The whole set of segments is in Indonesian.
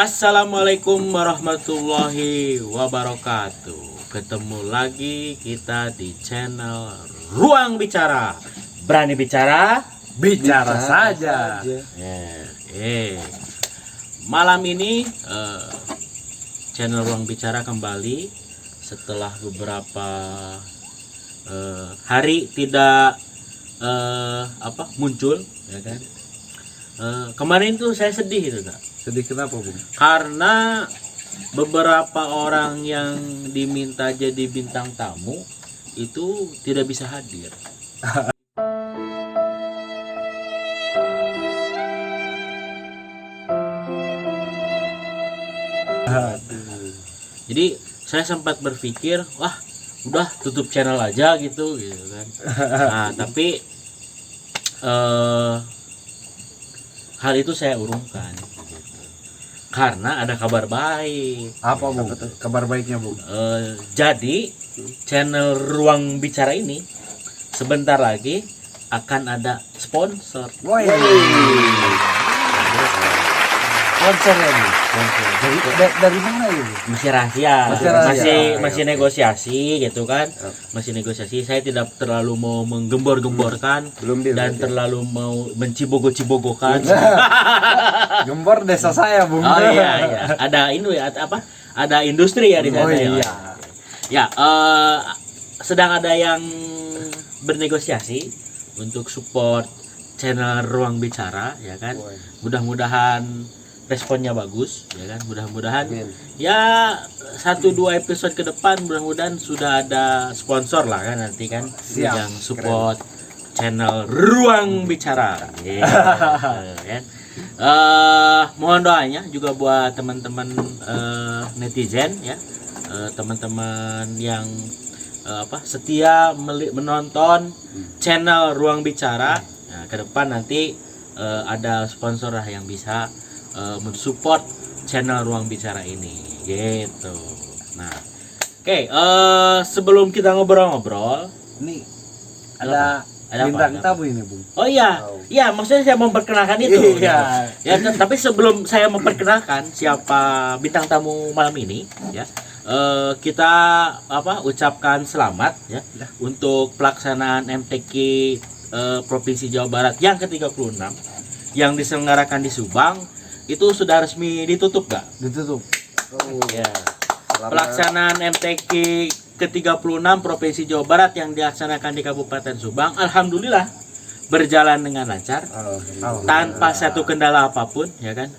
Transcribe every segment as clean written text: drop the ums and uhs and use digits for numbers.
Assalamualaikum warahmatullahi wabarakatuh. Ketemu lagi kita di channel Ruang Bicara. Berani bicara, bicara saja. Malam ini channel Ruang Bicara kembali setelah beberapa hari tidak muncul, ya kan? Kemarin tuh saya sedih itu, Kak. Sedih kenapa, Bung? Karena beberapa orang yang diminta jadi bintang tamu itu tidak bisa hadir. Jadi saya sempat berpikir, wah, udah tutup channel aja gitu kan. Nah, tapi hal itu saya urungkan. Karena ada kabar baik. Apa, Bung? Kabar baiknya, Bung? Jadi channel Ruang Bicara ini sebentar lagi akan ada sponsor. Woi. Sponsornya nih. Dari mana ya? Masih rahasia. Masih negosiasi gitu kan. Masih negosiasi. Saya tidak terlalu mau menggembor-gemborkan dan terlalu mau mencibogo-cibogokan. Gembor desa saya, Bung. Oh iya. Ada ini apa? Ada industri ya di sana. Oh iya. Ya, sedang ada yang bernegosiasi untuk support channel Ruang Bicara, ya kan. Mudah-mudahan responnya bagus, ya kan. Mudah-mudahan ya 1-2 episode ke depan mudah-mudahan sudah ada sponsor lah kan nanti kan. Siap. Yang support channel Ruang Bicara. Ya. Mohon doanya juga buat teman-teman netizen ya, teman-teman yang setia menonton channel Ruang Bicara. Nah, ke depan nanti ada sponsor lah yang bisa mensupport channel Ruang Bicara ini gitu. Nah, oke, sebelum kita ngobrol-ngobrol, ini ada bintang tamu ini, Bung. Oh iya, iya maksudnya saya memperkenalkan itu. Iya. Ya, tapi sebelum saya memperkenalkan siapa bintang tamu malam ini, ya, kita ucapkan selamat ya untuk pelaksanaan MTQ Provinsi Jawa Barat yang ke-36 yang diselenggarakan di Subang. Itu sudah resmi ditutup, Kak? Ditutup. Ya. Pelaksanaan MTQ ke-36 Provinsi Jawa Barat yang dilaksanakan di Kabupaten Subang, alhamdulillah berjalan dengan lancar, tanpa satu kendala apapun, ya kan.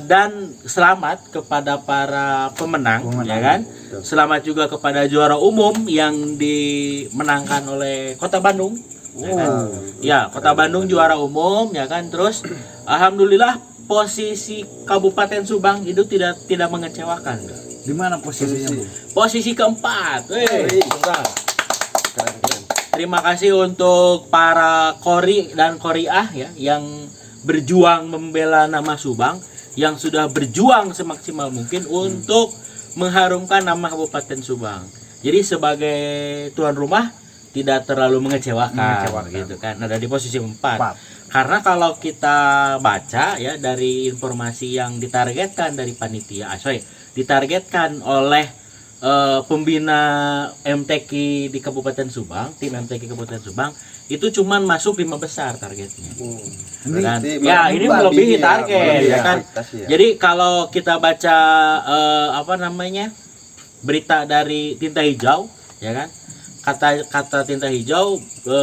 Dan selamat kepada para pemenang, ya kan. Selamat juga kepada juara umum yang dimenangkan oleh Kota Bandung. Ya, kan? Ya, Kota Bandung juara umum, ya kan. Terus alhamdulillah posisi Kabupaten Subang itu tidak mengecewakan. Di mana posisinya, Bung? Posisi keempat. Terima kasih untuk para kori dan koriah ya yang berjuang membela nama Subang, yang sudah berjuang semaksimal mungkin untuk mengharumkan nama Kabupaten Subang. Jadi sebagai tuan rumah tidak terlalu mengecewakan. Gitu kan. Ada di posisi 4. Karena kalau kita baca ya dari informasi yang ditargetkan dari panitia, ditargetkan oleh pembina MTQ di Kabupaten Subang, tim MTQ Kabupaten Subang, itu cuman masuk 5 besar targetnya. Dan ini melebihi target, ya kan. Jadi kalau kita baca berita dari Tinta Hijau, ya kan, kata Tinta Hijau,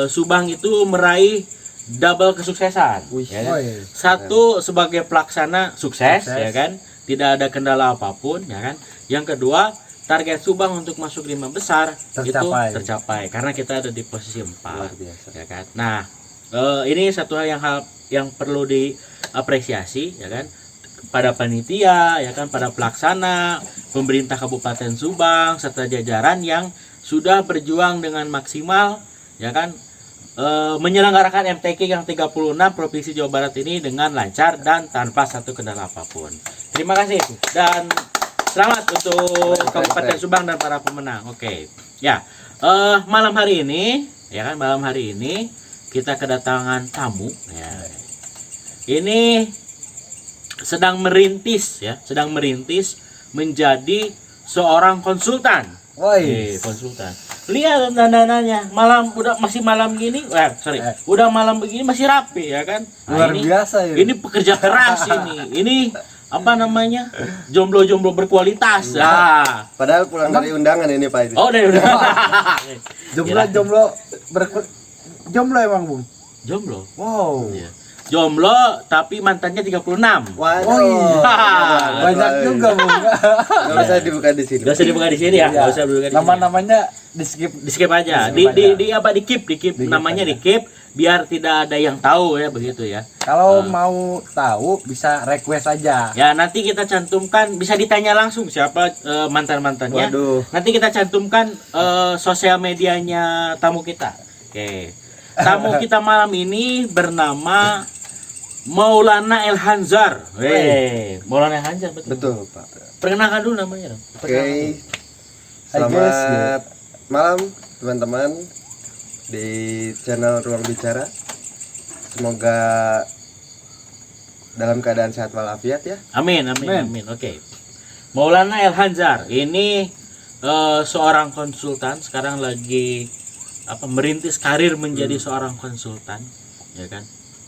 Subang itu meraih double kesuksesan, ya kan? Satu sebagai pelaksana sukses, ya kan, tidak ada kendala apapun, ya kan. Yang kedua, target Subang untuk masuk 5 besar itu tercapai karena kita ada di posisi 4, ya kan. Nah, ini satu hal yang perlu diapresiasi, ya kan, pada panitia, ya kan, pada pelaksana, pemerintah Kabupaten Subang serta jajaran yang sudah berjuang dengan maksimal, ya kan, menyelenggarakan MTQ yang 36 Provinsi Jawa Barat ini dengan lancar dan tanpa satu kendala apapun. Terima kasih dan selamat untuk Kabupaten Subang dan para pemenang. Oke. Ya, malam hari ini, ya kan, malam hari ini kita kedatangan tamu. Ya. Ini sedang merintis menjadi seorang konsultan. Konsultan. Lihat dandanannya, masih malam gini, udah malam begini masih rapi ya kan. Luar biasa ya. Ini pekerja keras ini. Ini apa namanya? Jomblo-jomblo berkualitas. Padahal pulang dari undangan ini Pak itu. Oh, dari undangan. Jomblo emang, Bung. Jomblo. Wow. Iya. Jomblo tapi mantannya 36. Waduh. Banyak juga, Bung. Enggak usah dibuka di sini. Enggak usah dibuka di sini ya. Enggak usah dibuka di sini. Nama-namanya di skip aja. Di keep namanya di keep biar tidak ada yang tahu ya begitu ya. Kalau mau tahu bisa request aja. Ya, nanti kita cantumkan, bisa ditanya langsung siapa mantan-mantannya. Waduh. Nanti kita cantumkan sosial medianya tamu kita. Oke. Tamu kita malam ini bernama Maulana Elhanzar. Maulana Elhanzar betul. Betul, Pak. Perkenalkan dulu namanya dong. Oke. Selamat malam teman-teman di channel Ruang Bicara. Semoga dalam keadaan sehat walafiat ya. Amin. Oke. Maulana Elhanzar ini seorang konsultan, sekarang lagi merintis karir menjadi seorang konsultan, ya kan.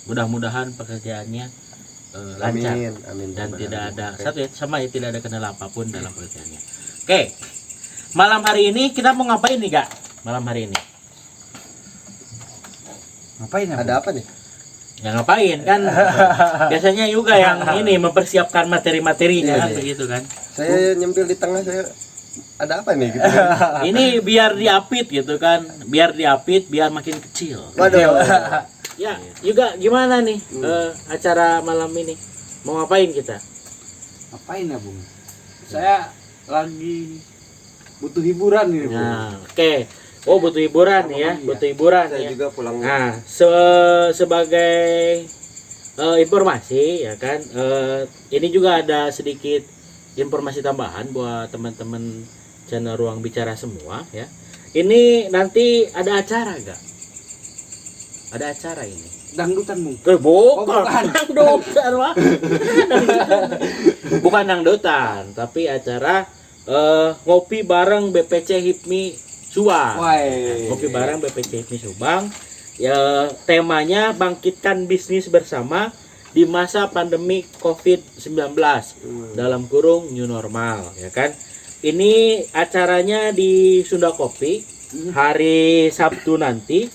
Mudah-mudahan pekerjaannya lancar amin, dan tidak ada tidak ada kendala apapun dalam pekerjaannya. Oke. Malam hari ini kita mau ngapain nih, Kak? Malam hari ini. Ngapain ya? Ada apa nih? Ya ngapain kan? Biasanya juga yang ini mempersiapkan materi-materinya kan begitu kan. Saya nyempil di tengah, saya ada apa nih gitu. Ini biar diapit gitu kan. Biar makin kecil. Waduh. Ya, juga gimana nih acara malam ini? Mau ngapain kita? Ngapain ya, Bung? Saya lagi butuh hiburan nih, Bung. Nah, oke. Oh, butuh hiburan ya, butuh hiburan Saya ya. juga pulang. Nah, sebagai informasi ya kan, ini juga ada sedikit informasi tambahan buat teman-teman channel Ruang Bicara semua ya. Ini nanti ada acara enggak? Ada acara ini. Dangdutan, Bung. Bukan dangdutan mah. Bukan dangdutan, tapi acara ngopi bareng BPC HIPMI Subang. Ngopi bareng BPC HIPMI Subang. Ya, temanya bangkitkan bisnis bersama di masa pandemi COVID-19 dalam kurung new normal, ya kan. Ini acaranya di Sunda Kopi hari Sabtu nanti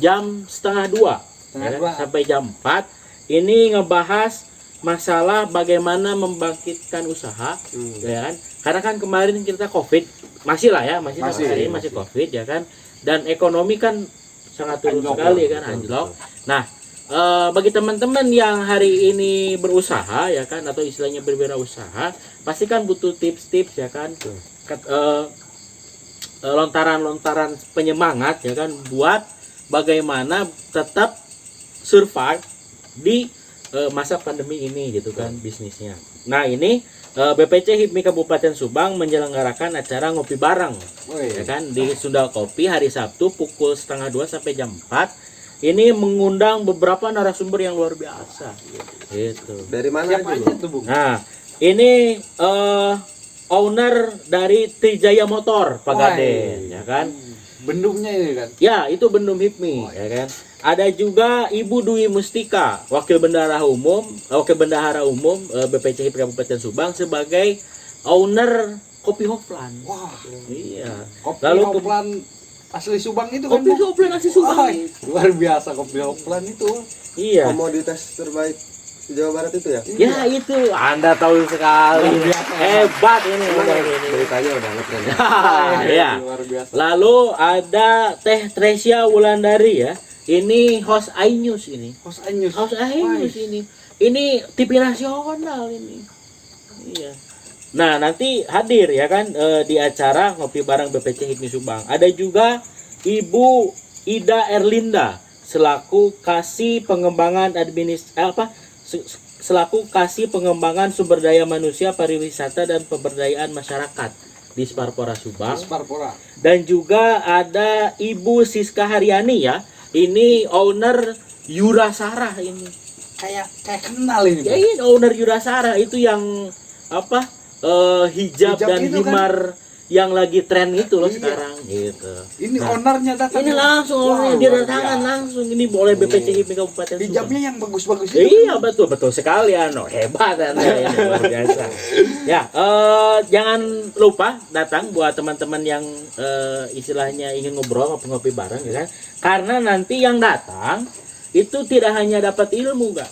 jam 1:30 ya kan? Sampai jam 4. Ini ngebahas masalah bagaimana membangkitkan usaha, ya kan. Karena kan kemarin kita COVID, masih COVID ya kan. Dan ekonomi kan sangat turun sekali kan, anjlok. Nah, bagi teman-teman yang hari ini berusaha ya kan, atau istilahnya berwirausaha, pasti kan butuh tips-tips ya kan, lontaran-lontaran penyemangat ya kan, buat bagaimana tetap survive di masa pandemi ini gitu kan bisnisnya. Nah, ini BPC HIPMI Kabupaten Subang menyelenggarakan acara ngopi bareng ya kan di Sunda Kopi hari Sabtu pukul 1:30 sampai jam 4. Ini mengundang beberapa narasumber yang luar biasa gitu. Dari mana aja tuh, Bung? Nah, ini owner dari Trijaya Motor Pak Gaden ya kan. Bendumnya ini kan. Ya, itu bendum HIPMI ya kan. Ada juga Ibu Dwi Mustika, Wakil Bendahara Umum BPC HIPMI Kabupaten Subang sebagai owner Kopi Hofland. Wah, iya. Kopi Lalu Hofland asli Subang itu Kopi kan. Hofland asli Subang. Luar biasa Kopi Hofland itu. Iya. Komoditas terbaik di Jawa Barat itu ya? Ya itu, Anda tahu sekali. Hebat ini. Beritanya udah ngetren. Ya. Luar biasa. Lalu ada Teh Tresia Wulandari ya. Ini host iNews ini. Host iNews ini. Ini TV nasional ini. Iya. Nah, nanti hadir ya kan di acara ngopi bareng BPC HIPMI Subang. Ada juga Ibu Ida Erlinda selaku Kasih Pengembangan selaku Kasih Pengembangan Sumber Daya Manusia, Pariwisata dan Pemberdayaan Masyarakat di Sparpora Subang. Dan juga ada Ibu Siska Haryani ya. Ini owner Yura Sarah ini. kayak kenal ini. Ya ini owner Yudasara itu yang apa hijab dan itu kan? himar yang lagi tren itu loh Iya. sekarang gitu. Ini Nah, ownernya datang. ini langsung ownernya dia datangan langsung ini boleh BPC HIMI Kabupaten Subang. Hijabnya yang bagus-bagus itu. Iya betul sekali Ano, hebat Anda ini luar biasa. Ya jangan lupa datang buat teman-teman yang istilahnya ingin ngobrol ngopi bareng ya kan. Karena nanti yang datang itu tidak hanya dapat ilmu enggak.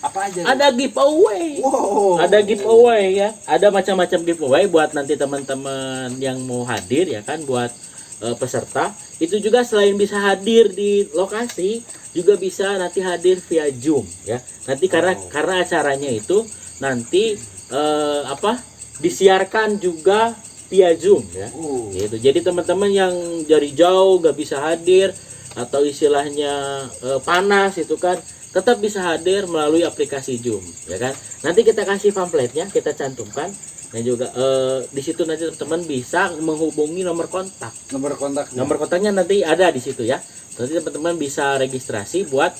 Apa aja? Ada giveaway. Wow. Ada giveaway ya. Ada macam-macam giveaway buat nanti teman-teman yang mau hadir ya kan buat peserta. Itu juga selain bisa hadir di lokasi, juga bisa nanti hadir via Zoom ya. Nanti karena acaranya itu nanti disiarkan juga via Zoom ya. Gitu. Jadi teman-teman yang dari jauh gak bisa hadir atau istilahnya panas itu kan tetap bisa hadir melalui aplikasi Zoom ya kan. Nanti kita kasih pamfletnya, kita cantumkan dan juga di situ nanti teman-teman bisa menghubungi nomor kontak. Nomor kontaknya nanti ada di situ ya. Nanti teman-teman bisa registrasi buat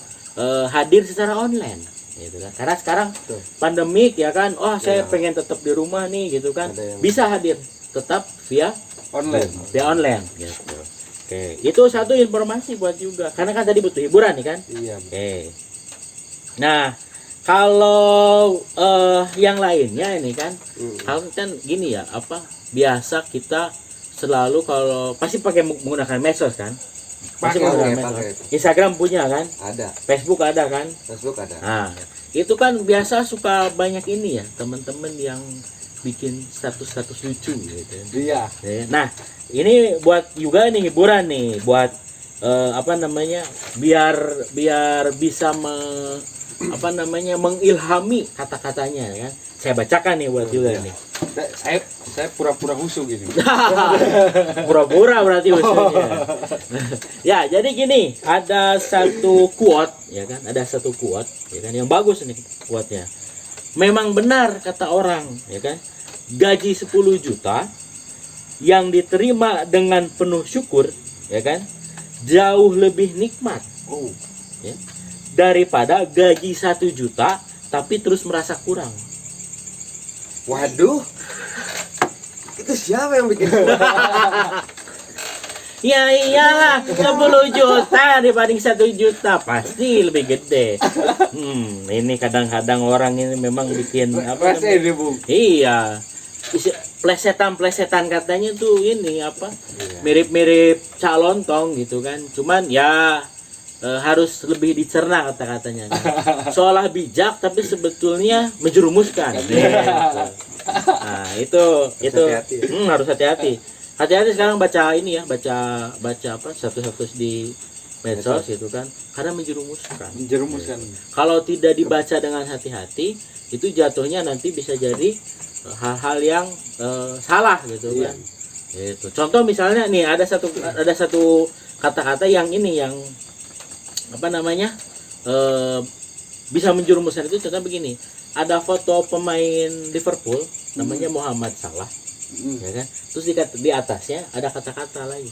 hadir secara online gitu kan. Karena sekarang pandemik ya kan. Oh, saya pengen tetap di rumah nih gitu kan. Bisa hadir tetap via online gitu. Oke, itu satu informasi buat juga. Karena kan tadi butuh hiburan nih kan? Iya. Oke. Nah, kalau yang lainnya ini kan, kalau kan gini ya, biasa kita selalu kalau pasti pakai menggunakan medsos kan? Pasti menggunakan medsos. Instagram punya kan? Ada. Facebook ada kan? Facebook ada. Nah, itu kan biasa suka banyak ini ya, teman-teman yang bikin status-status lucu gitu. Iya. Nah, ini buat juga nih hiburan nih, buat biar bisa mengilhami kata-katanya ya kan. Saya bacakan nih buat juga nih. Saya pura-pura husu gini. Pura-pura berarti maksudnya. Ya, jadi gini, ada satu quote ya kan, ya kan yang bagus nih quote-nya. Memang benar kata orang ya kan, gaji 10 juta yang diterima dengan penuh syukur ya kan, jauh lebih nikmat. Ya. Daripada gaji 1 juta tapi terus merasa kurang. Waduh. Itu siapa yang bikin? Ya iyalah, 10 juta dibanding 1 juta pasti lebih gede. Ini kadang-kadang orang ini memang bikin apa namanya? Iya. Plesetan katanya tuh ini mirip-mirip calontong gitu kan. Cuman ya harus lebih dicerna kata-katanya. Seolah bijak tapi sebetulnya menjerumuskan. Nah, itu harus hati-hati. Hati-hati sekarang baca ini ya, baca status di medsos itu kan, karena menjerumuskan. Kalau tidak dibaca dengan hati-hati, itu jatuhnya nanti bisa jadi hal-hal yang salah gitu kan. Gitu. Contoh misalnya nih ada satu kata-kata yang ini yang bisa menjerumuskan itu. Contoh begini, ada foto pemain Liverpool namanya Muhammad Salah ya kan, terus di atasnya ada kata-kata lagi,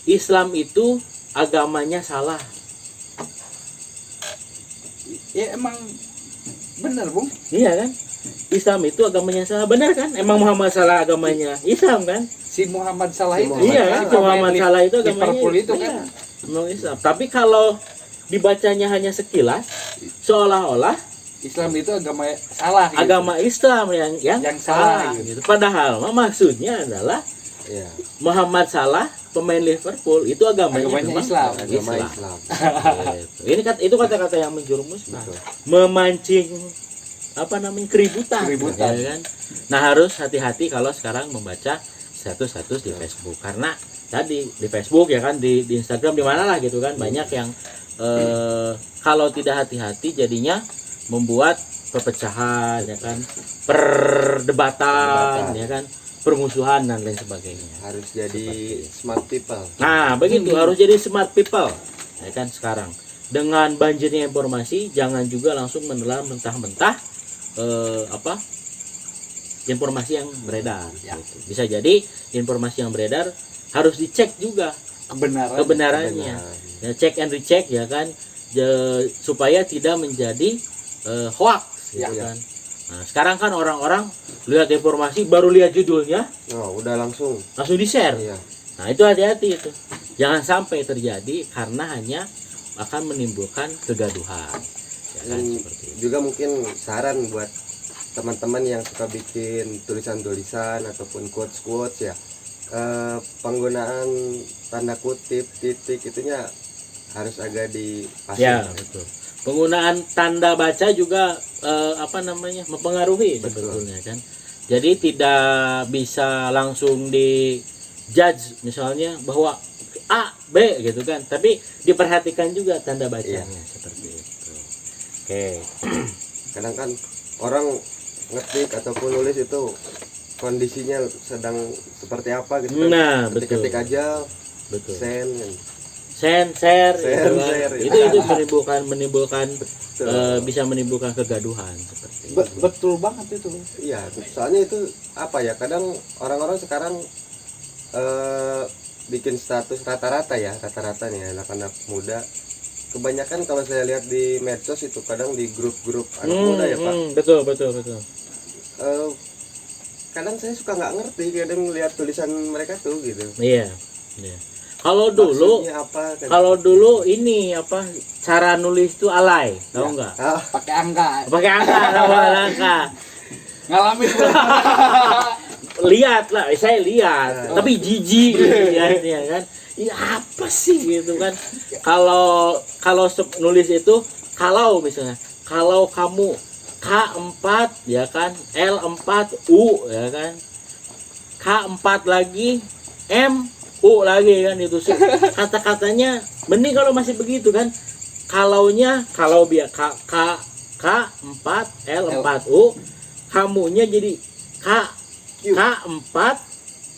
Islam itu agamanya salah. Ya emang benar Bung. Iya kan, Islam itu agamanya salah, benar kan? Emang Muhammad Salah agamanya Islam kan? Si Muhammad Salah itu. Iya, si Muhammad Salah itu agamanya Liverpool itu kan. Islam. Tapi kalau dibacanya hanya sekilas, seolah-olah Islam itu agama salah. Gitu. Agama Islam yang salah. Gitu. Padahal maksudnya adalah Muhammad Salah pemain Liverpool itu agamanya Islam. Agama Islam. Gitu. Ini itu kata-kata yang menjerumuskan, memancing keributan. Ya kan? Nah, harus hati-hati kalau sekarang membaca status di Facebook, karena tadi di Facebook ya kan, di Instagram, di mana lah gitu kan, banyak yang kalau tidak hati-hati jadinya membuat perpecahan ya kan, perdebatan ya kan, permusuhan dan lain sebagainya. Harus jadi smart people. Nah, begitu harus jadi smart people ya kan. Sekarang dengan banjirnya informasi, jangan juga langsung menelan mentah-mentah informasi yang beredar gitu. Bisa jadi informasi yang beredar harus dicek juga kebenarannya. Ya, check and recheck ya kan. supaya tidak menjadi hoax gitu Ya. kan. Nah, sekarang kan orang-orang lihat informasi baru lihat judulnya Oh, udah langsung. di-share. Iya. Nah, itu hati-hati itu. Jangan sampai terjadi karena hanya akan menimbulkan kegaduhan. Ya kan, Dan seperti itu. juga mungkin saran buat teman-teman yang suka bikin tulisan-tulisan ataupun quotes-quotes ya. Penggunaan tanda kutip, titik itunya harus agak dipasang. Ya, betul. Penggunaan tanda baca juga mempengaruhi Betul. sebetulnya kan. Jadi tidak bisa langsung di judge misalnya bahwa A, B gitu kan, tapi diperhatikan juga tanda bacanya seperti itu. Oke. Kadang kan orang ngetik ataupun nulis itu kondisinya sedang seperti apa gitu kan. Nah, betul. Ketik aja Betul. send. Share gitu kan. Share, ya. Itu menimbulkan Betul. bisa menimbulkan kegaduhan seperti itu. Betul banget itu. Iya, soalnya itu apa ya? Kadang orang-orang sekarang bikin status rata-rata nih anak-anak muda. Kebanyakan kalau saya lihat di medsos itu kadang di grup-grup anak muda ya Pak. Betul. Kadang saya suka nggak ngerti kadang lihat tulisan mereka tuh gitu. Iya. Kalau dulu Maksudnya apa? Kan? Kalau dulu ini cara nulis itu alay, tahu nggak? Ah, Pakai angka. Pakai angka. Ngalamin. Lihat lah, saya lihat, tapi jijik lihatnya kan. Ini apa sih gitu kan? Kalau nulis itu misalnya kalau kamu K4 ya kan, L4 U ya kan, K4 lagi M U lagi kan, itu sih kata-katanya mending kalau masih begitu kan. Kalau biar K4 L4 U, kamunya jadi K4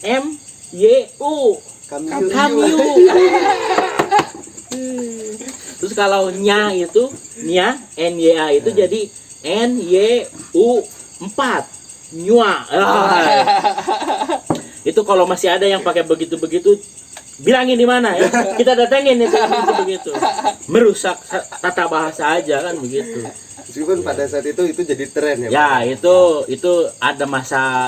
M Y U Kamyu. Terus kalau nya itu NYA itu jadi NYU 4 nyua. Itu kalau masih ada yang pakai begitu-begitu, bilangin di mana ya. Kita datengin itu begitu. Merusak tata bahasa aja kan begitu. meskipun pada saat itu jadi tren ya. Ya, Pak? itu ada masa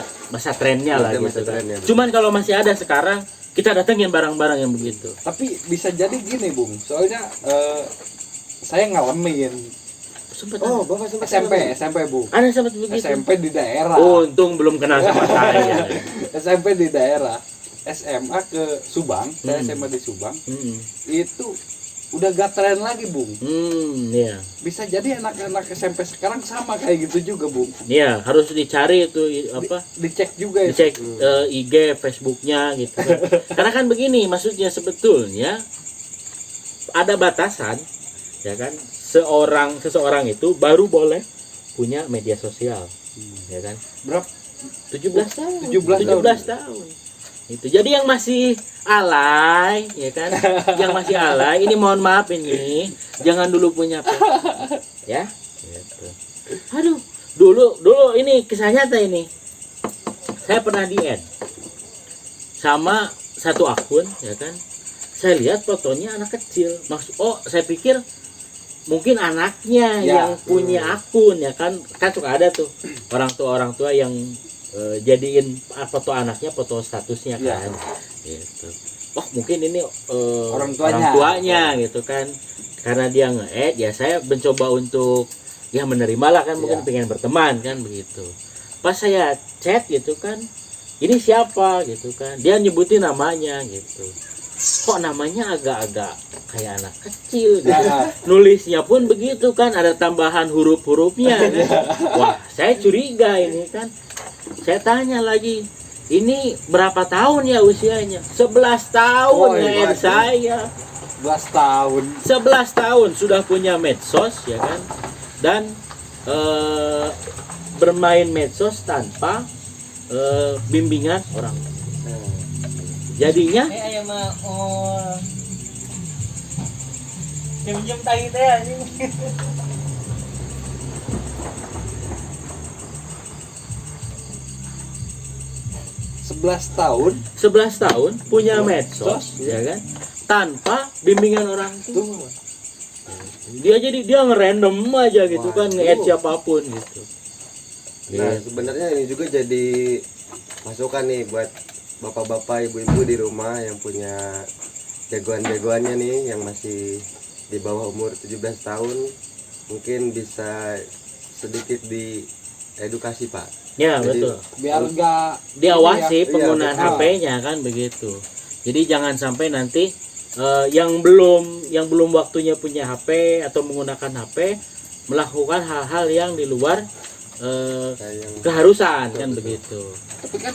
trennya lah Ada gitu masa kan. trennya. Cuman kalau masih ada sekarang, kita datengin barang-barang yang begitu. Tapi bisa jadi gini, Bung. Soalnya saya ngalamin Sempet Oh, Bapak sempat SMP, Bung. ada sempat begitu. SMP di daerah. Untung belum kenal sama saya. SMP di daerah. SMA ke Subang, saya SMA di Subang. Itu udah gak tren lagi, Bung. Iya. Bisa jadi anak-anak SMP sekarang sama kayak gitu juga, Bung. Iya, harus dicari itu Dicek juga ya. dicek IG, Facebooknya gitu kan. Karena kan begini, maksudnya sebetulnya ada batasan, ya kan? Seseorang itu baru boleh punya media sosial, ya kan? Berapa? 17 tahun. 17 tahun. Itu. Jadi yang masih alay, ya kan? Yang masih alay, ini mohon maaf ini, jangan dulu punya ya. Gitu. Aduh, dulu ini kisah nyata ini. Saya pernah di-add sama satu akun, ya kan? Saya lihat fotonya anak kecil. Saya pikir mungkin anaknya Ya. yang punya akun, ya kan? Kan suka ada tuh orang tua yang jadiin foto anaknya foto statusnya Ya. kan, gitu. Mungkin ini Orang tuanya gitu kan, karena dia nge-add ya saya mencoba untuk ya menerima lah kan, mungkin Ya. pengen berteman kan begitu. Pas saya chat gitu kan, ini siapa gitu kan, dia nyebutin namanya gitu, kok namanya agak-agak kayak anak kecil gitu. Ya. Nulisnya pun begitu kan, ada tambahan huruf-hurufnya gitu. Wah, saya curiga ini kan. Saya tanya lagi, ini berapa tahun ya usianya? 11 tahun ya saya. 11 tahun. 11 tahun sudah punya medsos ya kan. Dan bermain medsos tanpa bimbingan orang. Jadinya Ayah mah jam-jam tadi teh anjing. 11 tahun 11 tahun punya medsos ya kan, tanpa bimbingan orang tua. Dia ngerandom aja gitu kan, nge-add siapapun gitu. Nah, sebenarnya ini juga jadi masukan nih buat bapak-bapak, ibu-ibu di rumah yang punya jagoan-jagoannya nih yang masih di bawah umur 17 tahun, mungkin bisa sedikit diedukasi, Pak. Ya, Jadi, betul. Biar enggak Diawasi Iya, penggunaan betul. HP-nya kan begitu. Jadi jangan sampai nanti yang belum waktunya punya HP atau menggunakan HP melakukan hal-hal yang di luar Sayang. keharusan kan begitu. Tapi kan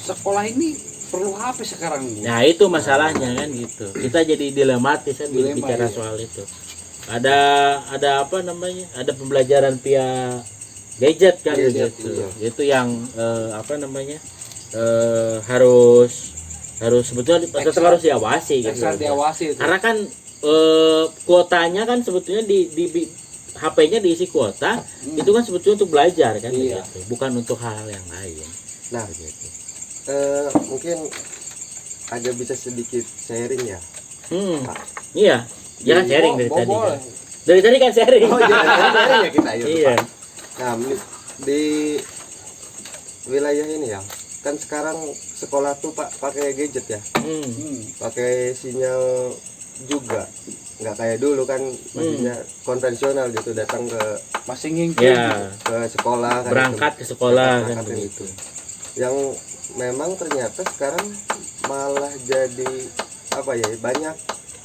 sekolah ini perlu HP sekarang, Bu. Nah itu masalahnya kan gitu. Kita jadi dilematis kan Dilema, bicara iya. soal itu. Ada apa namanya? Ada pembelajaran via gadget kan Gadget, gitu. iya. Itu yang apa namanya? Harus sebetulnya tetap Ekstra- harus diawasi gitu. Ekstra diawasi itu. Karena kan kuotanya kan sebetulnya di HP-nya diisi kuota, itu kan sebetulnya untuk belajar kan Iya. begitu. Bukan untuk hal-hal yang lain. Nah, Begitu. mungkin agak bisa sedikit sharing ya. Iya. Jangan sharing dari tadi. Boleh. Kan. Dari tadi kan sharing. Oh iya, sharing ya kita ya. Iya. Nah, di wilayah ini ya, kan sekarang sekolah tuh Pak pakai gadget ya, pakai sinyal juga, nggak kayak dulu kan maksudnya konvensional gitu, datang ke Masih ngingkir. Ya, sekolah kan, berangkat ke sekolah kan berangkat begitu. yang memang ternyata sekarang malah jadi apa ya,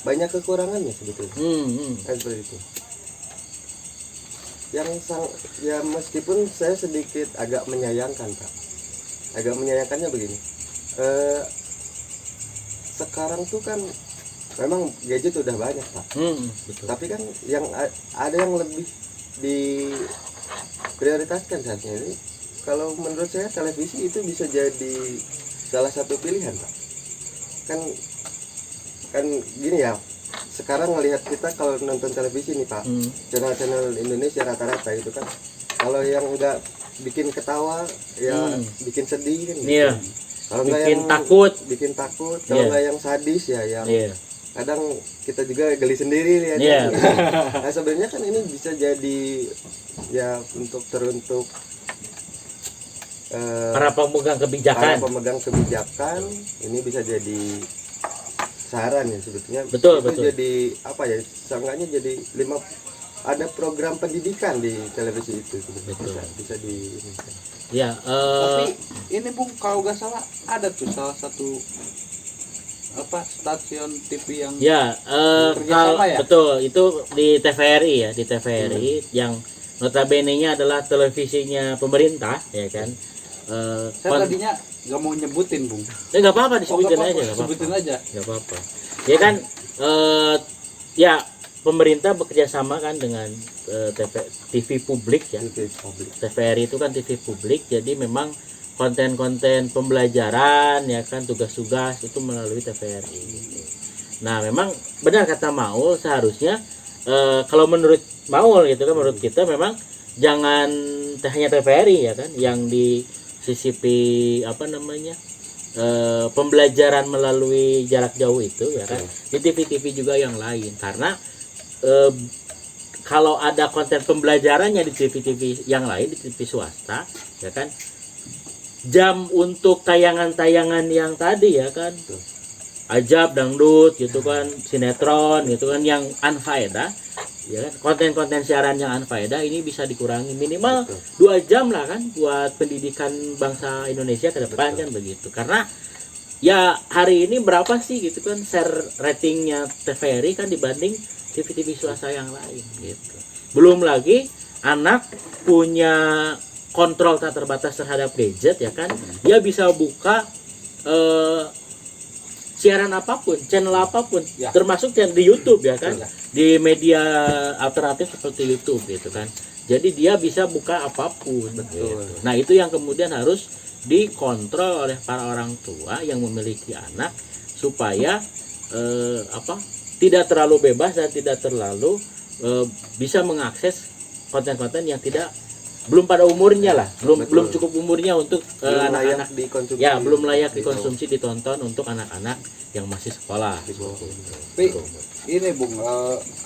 banyak kekurangannya sebetulnya. Kan seperti itu. Ya meskipun saya sedikit agak menyayangkan Pak, agak menyayangkannya begini, sekarang tuh kan memang gadget udah banyak Pak, Betul. tapi kan yang ada yang lebih diprioritaskan saatnya ini. Kalau menurut saya televisi itu bisa jadi salah satu pilihan Pak. Kan gini ya, sekarang ngelihat kita kalau nonton televisi nih Pak, channel-channel Indonesia rata-rata itu kan, kalau yang enggak bikin ketawa ya bikin sedih kan gitu. Iya. Kalau enggak Bikin yang takut. kalau Iya. enggak yang sadis ya yang Iya. kadang kita juga geli sendiri lihatnya. Iya. Nah sebenarnya kan ini bisa jadi ya teruntuk Para pemegang para kebijakan. pemegang kebijakan, ini bisa jadi saran ya sebetulnya. Betul, Itu betul. jadi apa ya, seenggaknya jadi ada program pendidikan di televisi itu Betul. bisa di Ya, Tapi ini Bung, kalau nggak salah ada tuh salah satu stasiun TV yang ya kerjasama ya? betul itu di TVRI ya, di TVRI yang notabene-nya adalah televisinya pemerintah ya kan. saya tadinya nggak mau nyebutin Bung. Nggak apa-apa disebutin nggak aja, apa-apa, nggak apa-apa. sebutin aja. Nggak apa-apa. Ya kan, ya pemerintah bekerja sama kan dengan TV publik ya. TVRI itu kan TV publik, jadi memang konten-konten pembelajaran ya kan, tugas-tugas itu melalui TVRI. Gitu. Nah memang benar kata Maul, seharusnya kalau menurut Maul gitu kan, menurut kita memang jangan hanya TVRI ya kan yang disisipi apa namanya pembelajaran melalui jarak jauh itu ya kan, di TV-TV juga yang lain, karena kalau ada konten pembelajarannya di TV-TV yang lain, di TV swasta ya kan, jam untuk tayangan-tayangan yang tadi ya kan, ajab, dangdut gitu kan, sinetron gitu kan, yang unfaedah ya kan, konten-konten siaran yang unfaedah ini bisa dikurangi minimal 2 jam lah kan buat pendidikan bangsa Indonesia ke depan. Kan begitu, karena ya hari ini berapa sih gitu kan share ratingnya TVRI kan dibanding TV-TV swasta yang lain gitu. Belum lagi anak punya kontrol tak terbatas terhadap gadget ya kan, dia bisa buka siaran apapun, channel apapun Ya. termasuk channel di YouTube ya kan, Ya. di media alternatif seperti YouTube gitu kan. Jadi dia bisa buka apapun. Gitu. Nah itu yang kemudian harus dikontrol oleh para orang tua yang memiliki anak supaya tidak terlalu bebas dan tidak terlalu bisa mengakses konten-konten yang tidak belum pada umurnya lah, belum Betul. cukup umurnya untuk Belum layak anak-anak dikonsumsi. ya, belum layak Gitu. dikonsumsi, ditonton untuk anak-anak yang masih sekolah. Tapi ini Bung,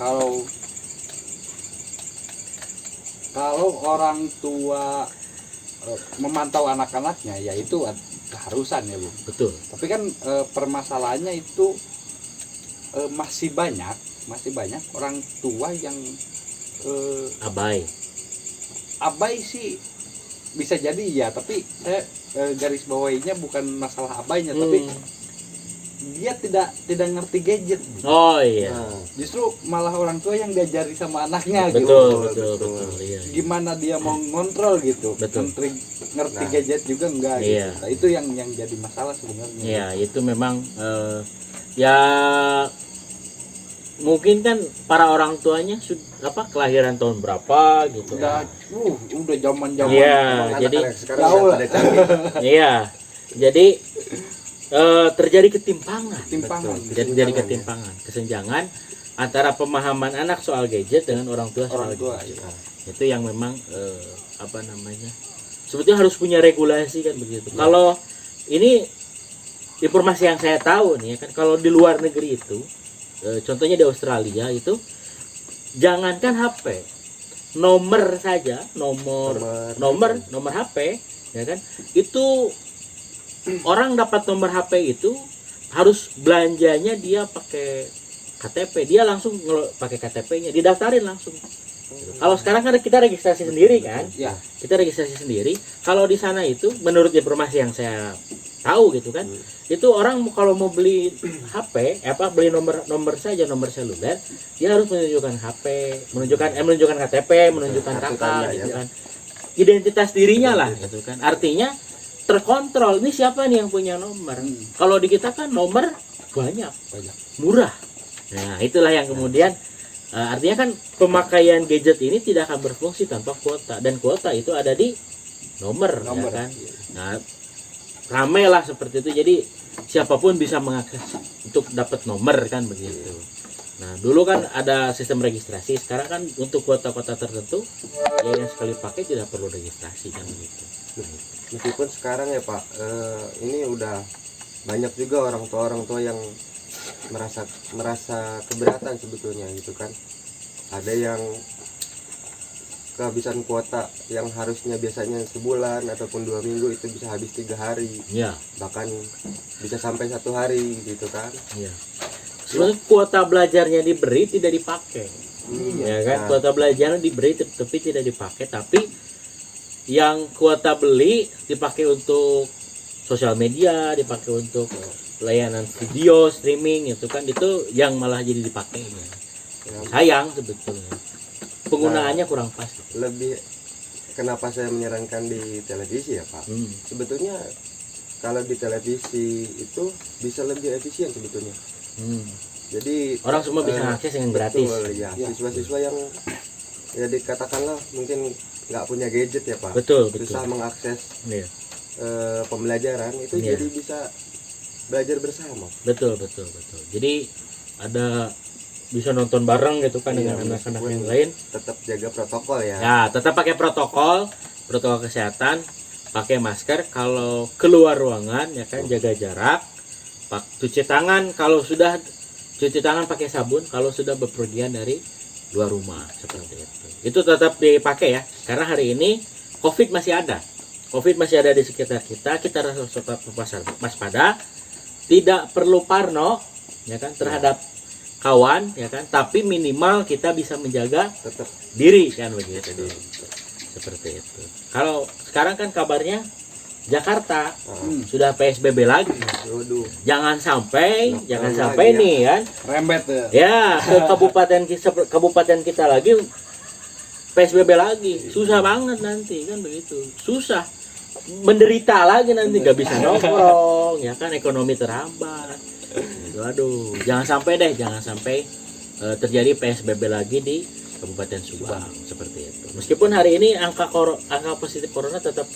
kalau orang tua memantau anak-anaknya, ya itu keharusan ya Bung. Betul. Tapi kan permasalahannya itu masih banyak orang tua yang Abai. sih, bisa jadi ya, tapi saya garis bawahinya bukan masalah abainya, tapi dia tidak ngerti gadget. Oh iya. Nah, Justru malah orang tua yang diajari sama anaknya gitu. Betul. Iya. Gimana dia mau ngontrol gitu. Betul. Ngerti Nah. gadget juga enggak Iya. gitu. Nah, itu yang jadi masalah sebenarnya. Iya, itu memang ya mungkin kan para orang tuanya kelahiran tahun berapa gitu. Udah zaman-zaman. Iya, anak-anak jadi sekarang jauh udah lah. pada canggih. iya. Jadi terjadi ketimpangan. Timpangan. Betul. Terjadi ketimpangan, kesenjangan antara pemahaman anak soal gadget dengan orang tua soal Orang tua. gadget. Ya. Itu yang memang sebetulnya harus punya regulasi kan begitu. Kalau ini informasi yang saya tahu nih ya kan, kalau di luar negeri itu contohnya di Australia itu jangankan HP, nomor saja, nomor HP ya kan, itu orang dapat nomor HP itu harus belanjanya dia pakai KTP, dia langsung pakai KTP-nya didaftarin langsung. Kalau sekarang kan kita registrasi sendiri kan, Ya. kita registrasi sendiri. Kalau di sana itu menurut informasi yang saya tahu gitu kan, itu orang kalau mau beli HP beli nomor saja, nomor seluler, dia harus menunjukkan HP, menunjukkan KTP, menunjukkan Kartu kakak tanda, gitu ya. kan, identitas dirinya lah gitu kan. Artinya terkontrol, ini siapa nih yang punya nomor. Kalau di kita kan nomor banyak, murah. Nah itulah yang kemudian artinya kan pemakaian gadget ini tidak akan berfungsi tanpa kuota, dan kuota itu ada di nomor. Ya kan. Nah ramai lah seperti itu, jadi siapapun bisa mengakses untuk dapat nomor kan begitu. Nah dulu kan ada sistem registrasi, sekarang kan untuk kuota-kuota tertentu ya yang sekali pakai tidak perlu registrasi kan begitu. Meskipun sekarang ya Pak, ini udah banyak juga orang tua yang merasa keberatan sebetulnya gitu kan. Ada yang kehabisan kuota yang harusnya biasanya sebulan ataupun 2 minggu itu bisa habis 3 hari, Ya, bahkan bisa sampai 1 hari gitu kan. ya. Sebenarnya kuota belajarnya diberi tidak dipakai. Ya kan, Nah. kuota belajarnya diberi tapi tidak dipakai, tapi yang kuota beli dipakai untuk sosial media, dipakai untuk layanan video streaming itu kan, itu yang malah jadi dipakainya. Sayang sebetulnya. Penggunaannya kurang pas. Lebih kenapa saya menyarankan di televisi ya Pak? Sebetulnya kalau di televisi itu bisa lebih efisien sebetulnya. Jadi Orang semua bisa mengakses dengan gratis. betul, ya. Siswa-siswa yang ya dikatakanlah mungkin nggak punya gadget ya Pak, Betul. susah mengakses Iya. pembelajaran itu, Iya. jadi bisa belajar bersama. Betul. Jadi ada bisa nonton bareng gitu kan dengan Iya, anak-anak meskipun yang lain. Tetap jaga protokol ya. Ya, tetap pakai protokol kesehatan, pakai masker kalau keluar ruangan ya kan, jaga jarak, cuci tangan, kalau sudah cuci tangan pakai sabun kalau sudah bepergian dari luar rumah seperti itu. Itu tetap dipakai ya, karena hari ini COVID masih ada. COVID masih ada di sekitar kita harus tetap waspada, tidak perlu parno ya kan terhadap kawan ya kan, tapi minimal kita bisa menjaga Tetap diri kan begitu. Seperti itu. Kalau sekarang kan kabarnya Jakarta sudah PSBB lagi. waduh, Jangan sampai Lockdown lagi ya. nih kan. Rembet ya. Ya, ke kabupaten kita lagi PSBB lagi. Susah banget nanti kan begitu. Susah. Menderita lagi nanti, nggak bisa nongkrong ya kan, ekonomi terhambat. Waduh, jangan sampai terjadi PSBB lagi di Kabupaten Subang seperti itu. Meskipun hari ini angka positif corona tetap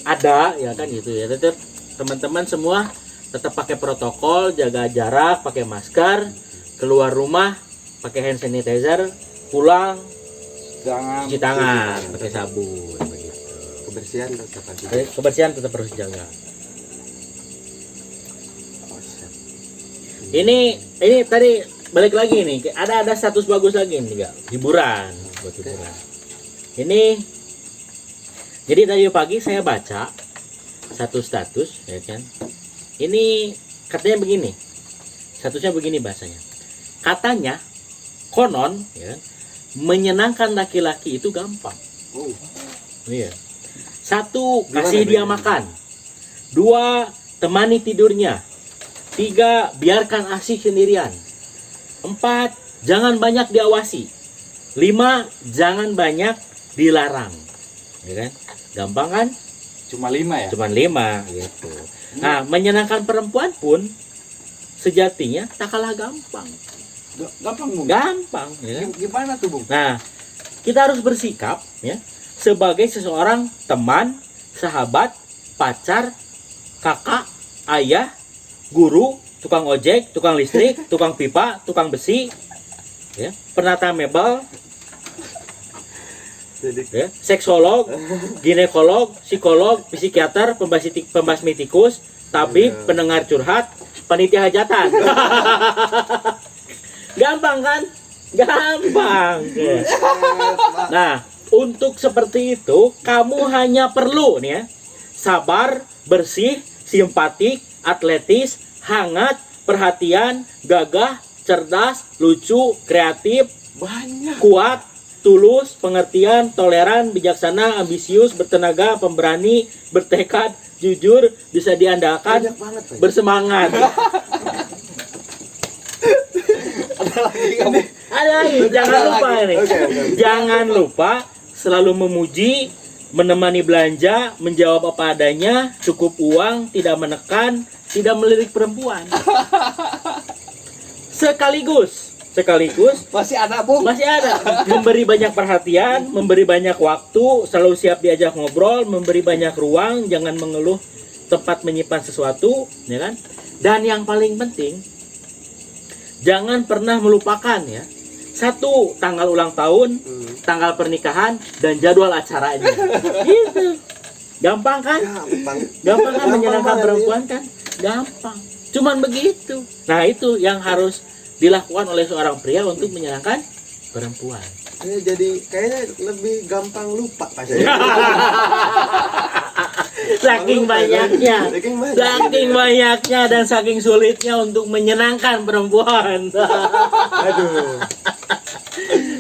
ada ya kan gitu ya. Tetap teman-teman semua tetap pakai protokol, jaga jarak, pakai masker, keluar rumah pakai hand sanitizer, pulang cuci tangan pakai sabun begitu. kebersihan tetap harus Kebersihan tetap harus dijaga. Ini tadi balik lagi nih, ada status bagus lagi nih, hiburan buat hiburan. Ini jadi tadi pagi saya baca satu status, ya kan. Ini katanya begini, statusnya begini bahasanya. Katanya konon, ya, menyenangkan laki-laki itu gampang. Oh. Iya. 1, kasih Gimana dia bedanya? makan. 2, temani tidurnya. 3, biarkan asik sendirian. 4, jangan banyak diawasi. 5, jangan banyak dilarang. Ya kan? Gampang kan? Cuma 5 ya? Cuman 5 gitu. Nah, menyenangkan perempuan pun sejatinya tak kalah gampang. Gampang, Bung. Gampang, ya kan? Gimana tuh, Bung? Nah, kita harus bersikap ya sebagai seseorang teman, sahabat, pacar, kakak, ayah, guru, tukang ojek, tukang listrik, tukang pipa, tukang besi, ya, penata mebel, ya, seksolog, ginekolog, psikolog, psikiater, pembasmi tikus, tabib, pendengar curhat, panitia hajatan. Gampang kan? Gampang. Ya. Nah, untuk seperti itu kamu hanya perlu nih ya, sabar, bersih, simpatik, atletis, hangat, perhatian, gagah, cerdas, lucu, kreatif, Banyak. kuat, tulus, pengertian, toleran, bijaksana, ambisius, bertenaga, pemberani, bertekad, jujur, bisa diandalkan, Banyak banget, Pak. bersemangat. Ada lagi, jangan lupa ini. Oke. Jangan lupa selalu memuji, menemani belanja, menjawab apa adanya, cukup uang, tidak menekan, tidak melirik perempuan. Sekaligus Masih ada, Bung. masih ada memberi banyak perhatian, memberi banyak waktu, selalu siap diajak ngobrol, memberi banyak ruang, jangan mengeluh tempat menyimpan sesuatu, ya kan? Dan yang paling penting, jangan pernah melupakan ya. 1, tanggal ulang tahun, tanggal pernikahan, dan jadwal acaranya. Gitu. Gampang kan? Gampang kan menyenangkan banget, perempuan kan? Gampang. Cuman begitu. Nah, itu yang harus dilakukan oleh seorang pria untuk menyenangkan perempuan. Saya jadi kayaknya lebih gampang lupa Pak saya. Saking banyaknya. Saking banyaknya dan saking sulitnya untuk menyenangkan perempuan. Aduh.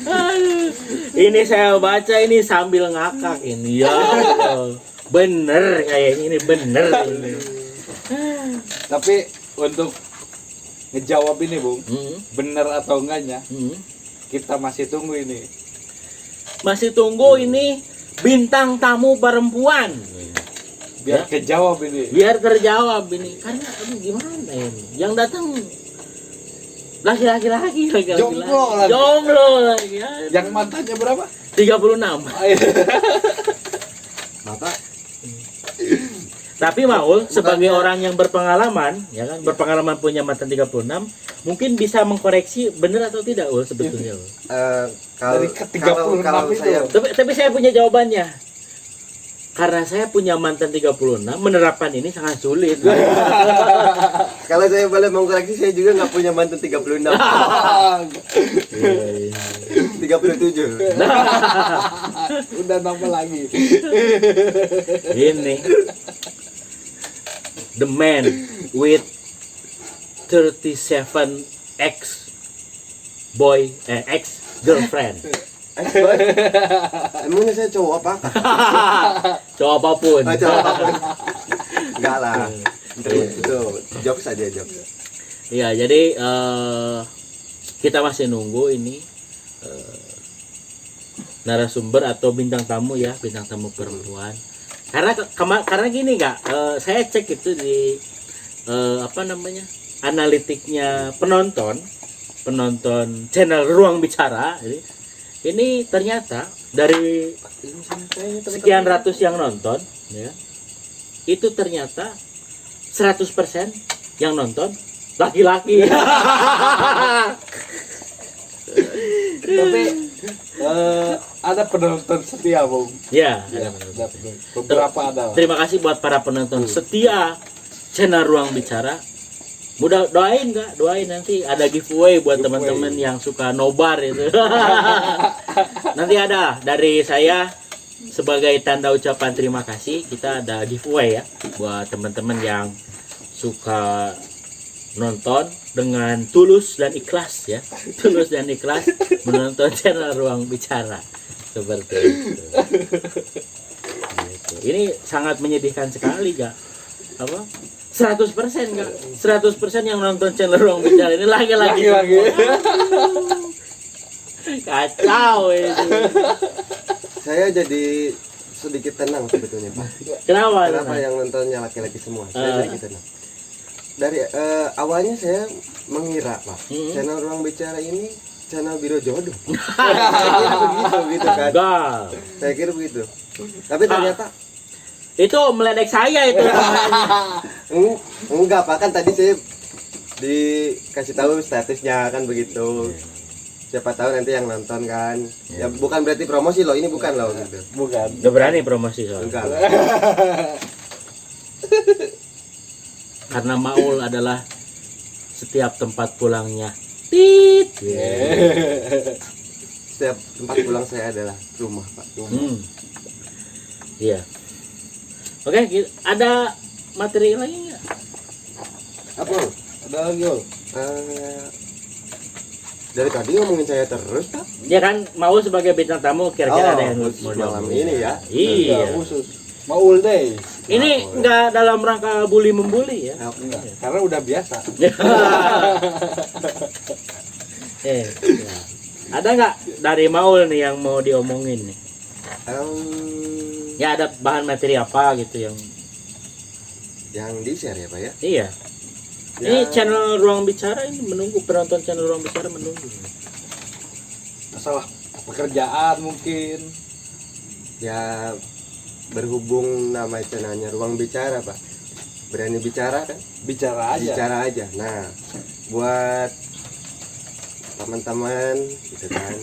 Aduh. Ini saya baca ini sambil ngakak ini. Ya Allah. Bener kayaknya ini bener ini. Tapi untuk ngejawab ini, Bung, Hmm, bener atau enggaknya, hmm. kita masih tunggu ini. Masih tunggu ini bintang tamu perempuan. Biar Ya. kejawab ini. Biar terjawab ini. Karena aduh, gimana ini? Yang datang laki-laki lagi. Jomblo lagi. Jomblo lagi. Ya. Yang mantannya berapa? 36. Maka Tapi Maul sebagai orang yang berpengalaman, ya kan, berpengalaman punya mantan 36, mungkin bisa mengkoreksi benar atau tidak Ul sebetulnya. Ul. kalau Dari ke 36 kalau itu. saya Tapi saya punya jawabannya. Karena saya punya mantan 36, menerapkan ini sangat sulit. kalau saya boleh mengkoreksi, saya juga nggak punya mantan 36. 37. Udah nambah lagi. Ini the man with 37 ex girlfriend. Boy, emangnya saya cowok apa? Cowok apapun. Cowok apa? Enggak lah. Itu jokes aja jokes. Iya, jadi kita masih nunggu ini narasumber atau bintang tamu ya, bintang tamu perempuan. Karena gini nggak, saya cek itu di analitiknya penonton channel Ruang Bicara. Ini ternyata dari sekian ratus yang nonton, ya, itu ternyata 100% yang nonton laki-laki. Tapi ada penonton setia, Bung. Ya, Ya, ada. ada beberapa ada. Terima kasih buat para penonton setia channel Ruang Bicara. Mudah doain nggak? Doain nanti ada giveaway buat Giveaway. teman-teman yang suka nobar itu. Nanti ada dari saya sebagai tanda ucapan terima kasih, kita ada giveaway ya buat teman-teman yang suka nonton dengan tulus dan ikhlas ya. Tulus dan ikhlas menonton channel Ruang Bicara. Seperti itu. Gitu. Ini sangat menyedihkan sekali, Kak. Apa? 100% enggak? 100% yang nonton channel Ruang Bicara ini lagi-lagi. Kacau itu. Saya jadi sedikit tenang sebetulnya, Pak. Kenapa? Kenapa yang nontonnya laki-laki semua? Saya sedikit tenang. Dari awalnya saya mengira, Pak, channel Ruang Bicara ini channel biro jodoh. Saya kira begitu gitu kan. Enggak. Saya kira begitu. Tapi ternyata Itu meledek saya itu. enggak, Pak, kan tadi saya dikasih tahu statusnya kan begitu. Siapa tahu nanti yang nonton kan. Ya bukan berarti promosi loh, ini bukan loh gitu. Bukan. Udah berani promosi soalnya. Enggak lah. Karena Maul adalah setiap tempat pulangnya. Tit. Setiap tempat pulang saya adalah rumah, Pak. Iya. Oke, ada materi lagi nggak? Apa? Ada lagi, Ol. Dari tadi ngomongin saya terus, Pak. Ya kan Maul sebagai bintang tamu kira-kira ada yang khusus mau malam diomongin. ini ya. Iya. Enggak khusus. Maul Day. Ini nggak dalam rangka bully membuli ya. Enggak, karena udah biasa. Ya. Ada nggak dari Maul nih yang mau diomongin nih? Ya ada bahan materi apa gitu Yang di-share ya, Pak ya? Iya. Ya, Ini channel Ruang Bicara ini menunggu, penonton channel Ruang Bicara menunggu. Masalah pekerjaan mungkin. ya berhubung nama channelnya Ruang Bicara, Pak. Berani bicara kan? Bicara aja. Bicara aja. Nah, buat teman-teman gitu kan.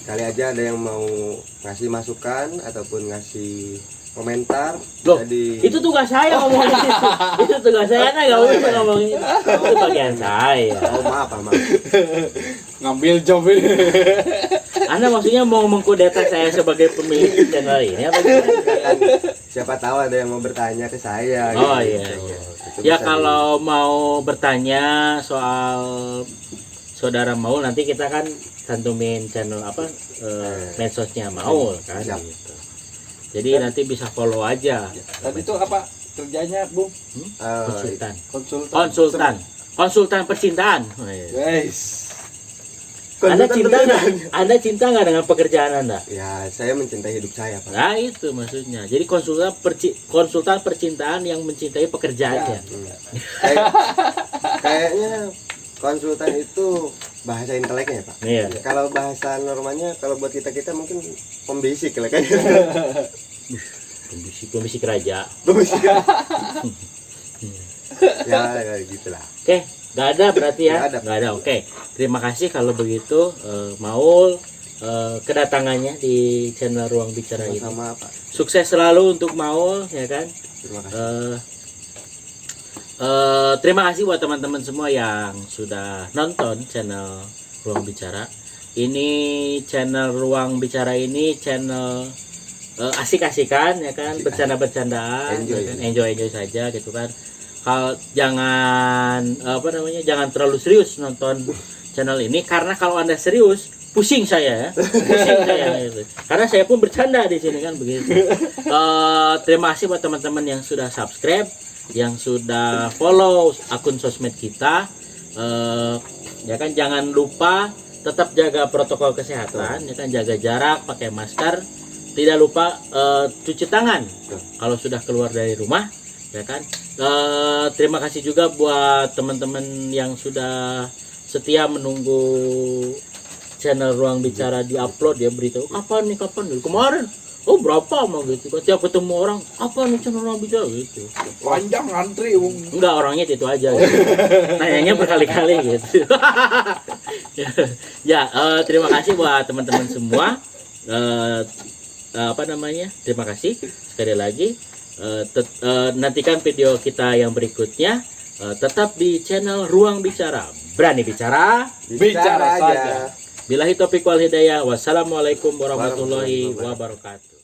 Kali aja ada yang mau ngasih masukan ataupun ngasih komentar. Loh, Jadi itu tugas saya ngomongin itu. Itu tugas saya, Anda nggak usah ngomongin itu. Itu bagian saya. oh maaf, Pak, maaf. Ngambil job ini. Anda maksudnya mau mengkudeta saya sebagai pemilik channel ini apa gimana? Siapa tahu ada yang mau bertanya ke saya. Oh gitu. iya, iya. Itu Ya bisa kalau mau bertanya soal saudara Maul, nanti kita kan cantumin channel apa medsosnya Maul kan Siap. gitu. Jadi nanti bisa follow aja. Tadi itu apa kerjanya, Bung? Konsultan. Konsultan. Konsultan percintaan. Oh, iya. Guys. Anda Konsultan cinta nggak? beneran. Anda cinta nggak dengan pekerjaan Anda? Ya, saya mencintai hidup saya, Pak. Nah itu maksudnya. Jadi konsultan percintaan yang mencintai pekerjaannya. Kayak- Kayaknya konsultan itu bahasa inteleknya, Pak. Iya. Kalau bahasa normalnya, kalau buat kita mungkin pembisik lah kan. Komisi raja. Pembisik. Ya, kayak gitulah. Oke, nggak ada berarti ya? Nggak ada. Nggak ada. Oke, terima kasih kalau begitu Maul kedatangannya di channel Ruang Bicara ini. Sama, Pak. Sukses selalu untuk Maul ya kan. Terima kasih. Terima kasih buat teman-teman semua yang sudah nonton channel Ruang Bicara. Ini channel Ruang Bicara ini channel asik-asikan ya kan, bercanda-bercandaan, Enjoy. ya kan? Enjoy saja gitu kan. Kalau jangan jangan terlalu serius nonton channel ini, karena kalau Anda serius pusing saya ya. Pusing saya gitu. Karena saya pun bercanda di sini kan begitu. Terima kasih buat teman-teman yang sudah subscribe, yang sudah follow akun sosmed kita. Ya kan, jangan lupa tetap jaga protokol kesehatan, ya kan, jaga jarak, pakai masker, tidak lupa cuci tangan kalau sudah keluar dari rumah, ya kan. Terima kasih juga buat teman-teman yang sudah setia menunggu channel Ruang Bicara diupload ya, berita kapan nih kemarin, oh berapa mau gitu kan, tiap ketemu orang apa nih channel Ruang Bicara gitu. Panjang antri, Bung. Enggak, orangnya itu aja gitu. Nanyanya berkali-kali gitu. Ya, terima kasih buat teman-teman semua. apa namanya? Terima kasih sekali lagi. Nantikan video kita yang berikutnya. Tetap di channel Ruang Bicara. Berani bicara, Bicara saja. Billahi taufiq wal hidayah. Wassalamualaikum warahmatullahi wabarakatuh.